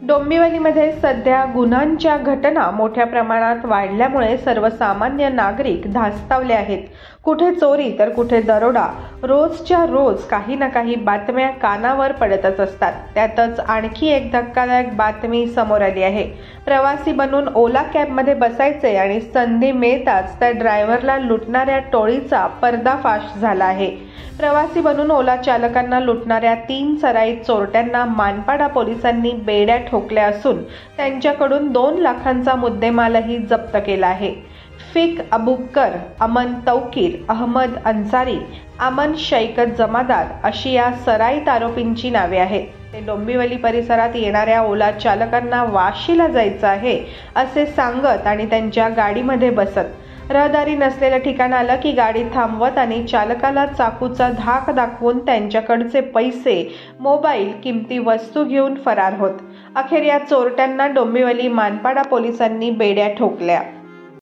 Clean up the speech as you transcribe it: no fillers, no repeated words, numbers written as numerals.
डोंबिवलीमध्ये सध्या गुन्ह्यांच्या घटना मोठ्या प्रमाणात वाढल्यामुळे सर्वसामान्य नागरिक धास्तावले आहेत. कुठे चोरी तर कुठे दरोडा. रोजच्या रोज काही ना काही बातम्या कानावर पडतच असतात. त्यातच आणखी एक धक्कादायक बातमी समोर आली आहे. प्रवासी बनून ओला कॅबमध्ये बसायचे आणि संधी मिळताच त्या ड्रायव्हरला लुटणाऱ्या टोळीचा पर्दाफाश झाला आहे. प्रवासी बनून ओला चालकांना लुटणाऱ्या 3 सराईत चोरट्यांना मानपाडा पोलिसांनी बेड्या ठोकल्या असून त्यांच्याकडून 2 लाखांचा मुद्देमालही जप्त केला आहे. फिक अबुबकर, अमन तौकीर, अहमद अन्सारी, अमन शैकत जमादार अशी या सराईत आरोपींची नावे आहेत. ते डोंबिवली परिसरात येणाऱ्या ओला चालकांना वाशीला जायचं आहे असे सांगत आणि त्यांच्या गाडीमध्ये बसत रहदारी नसलेल्या ठिकाण आलं की गाडी थांबवत आणि चालकाला चाकूचा धाक दाखवून त्यांच्याकडचे पैसे, मोबाईल, किमती वस्तू घेऊन फरार होत. अखेर या चोरट्यांना डोंबिवली मानपाडा पोलिसांनी बेड्या ठोकल्या.